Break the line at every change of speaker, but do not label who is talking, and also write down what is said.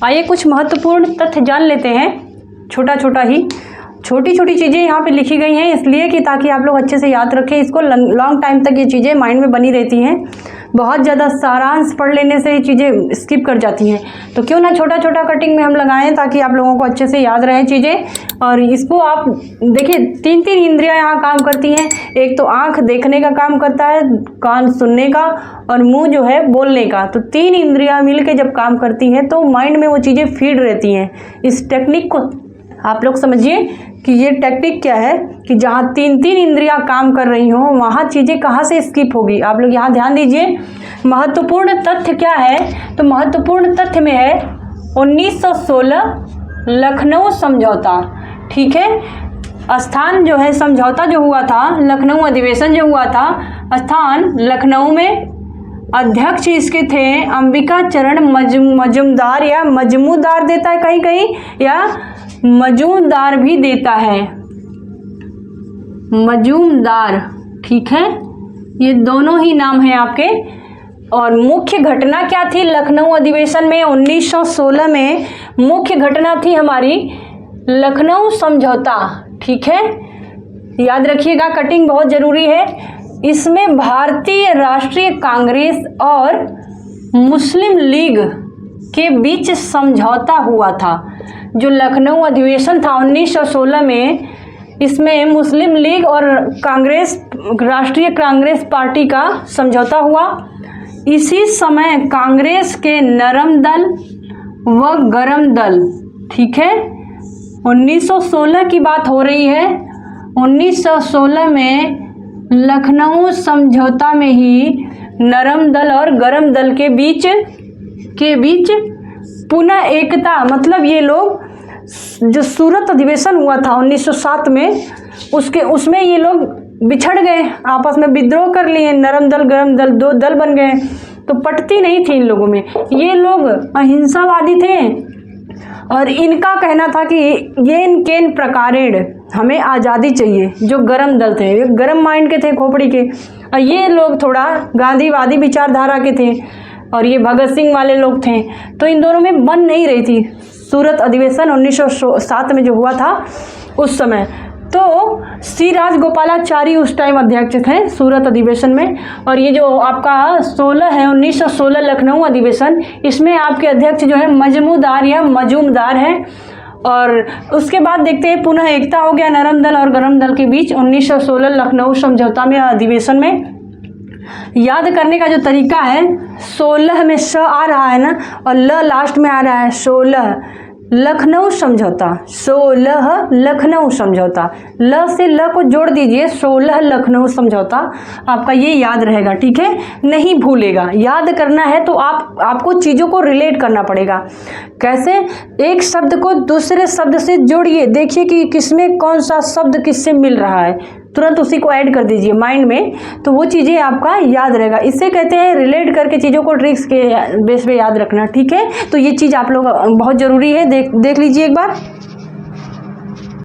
आइए कुछ महत्वपूर्ण तथ्य जान लेते हैं, छोटी छोटी चीज़ें यहाँ पे लिखी गई हैं इसलिए कि ताकि आप लोग अच्छे से याद रखें इसको। लॉन्ग टाइम तक ये चीज़ें माइंड में बनी रहती हैं। बहुत ज़्यादा सारांश पढ़ लेने से ये चीज़ें स्किप कर जाती हैं, तो क्यों ना छोटा छोटा कटिंग में हम लगाएं ताकि आप लोगों को अच्छे से याद रहें चीज़ें। और इसको आप देखिए, 3 इंद्रियां यहाँ काम करती हैं। एक तो आँख देखने का काम करता है, कान सुनने का, और मुंह जो है बोलने का। तो 3 इंद्रियां मिल के जब काम करती हैं तो माइंड में वो चीज़ें फीड रहती हैं। इस टेक्निक को आप लोग समझिए कि ये टेक्निक क्या है कि जहाँ 3 इंद्रियां काम कर रही हों वहाँ चीज़ें कहाँ से स्किप होगी। आप लोग यहाँ ध्यान दीजिए। महत्वपूर्ण तथ्य क्या है, तो महत्वपूर्ण तथ्य में है 1916 लखनऊ समझौता। ठीक है, स्थान जो है समझौता जो हुआ था, लखनऊ अधिवेशन जो हुआ था, स्थान लखनऊ में, अध्यक्ष इसके थे अंबिका चरण मजूमदार या मजमूदार देता है कहीं कहीं, या मजूमदार भी देता है, मजूमदार। ठीक है, ये दोनों ही नाम हैं आपके। और मुख्य घटना क्या थी लखनऊ अधिवेशन में 1916 में? मुख्य घटना थी हमारी लखनऊ समझौता। ठीक है, याद रखिएगा, कटिंग बहुत ज़रूरी है। इसमें भारतीय राष्ट्रीय कांग्रेस और मुस्लिम लीग के बीच समझौता हुआ था। जो लखनऊ अधिवेशन था 1916 में, इसमें मुस्लिम लीग और कांग्रेस, राष्ट्रीय कांग्रेस पार्टी का समझौता हुआ। इसी समय कांग्रेस के नरम दल व गरम दल, ठीक है, 1916 की बात हो रही है। 1916 में लखनऊ समझौता में ही नरम दल और गरम दल के बीच पुनः एकता, मतलब ये लोग जो सूरत अधिवेशन हुआ था 1907 में, उसमें ये लोग बिछड़ गए, आपस में विद्रोह कर लिए, नरम दल गरम दल 2 दल बन गए। तो पटती नहीं थी इन लोगों में। ये लोग अहिंसावादी थे और इनका कहना था कि येन केन प्रकारेण, हमें आज़ादी चाहिए। जो गरम दल थे, ये गरम माइंड के थे, खोपड़ी के, और ये लोग थोड़ा गांधीवादी विचारधारा के थे और ये भगत सिंह वाले लोग थे। तो इन दोनों में बन नहीं रही थी। सूरत अधिवेशन 1907 में जो हुआ था उस समय, तो सी राजगोपालाचारी उस टाइम अध्यक्ष थे सूरत अधिवेशन में। और ये जो आपका 16 है 1916 लखनऊ अधिवेशन, इसमें आपके अध्यक्ष जो है मजमूदार या मजूमदार हैं। और उसके बाद देखते हैं पुनः एकता हो गया नरम दल और गरम दल के बीच 1916 लखनऊ समझौता में, अधिवेशन में। याद करने का जो तरीका है, 16 में स आ रहा है ना, और ल लास्ट में आ रहा है, 16 लखनऊ समझौता, 16 लखनऊ समझौता, ल से ल को जोड़ दीजिए, 16 लखनऊ समझौता। आपका ये याद रहेगा, ठीक है, नहीं भूलेगा। याद करना है तो आपको चीज़ों को रिलेट करना पड़ेगा। कैसे? एक शब्द को दूसरे शब्द से जोड़िए, देखिए कि किसमें कौन सा शब्द किससे मिल रहा है, तुरंत उसी को ऐड कर दीजिए माइंड में, तो वो चीज़ें आपका याद रहेगा। इससे कहते हैं रिलेट करके चीज़ों को ट्रिक्स के बेस पे याद रखना। ठीक है, तो ये चीज़ आप लोग बहुत ज़रूरी है, देख लीजिए एक बार।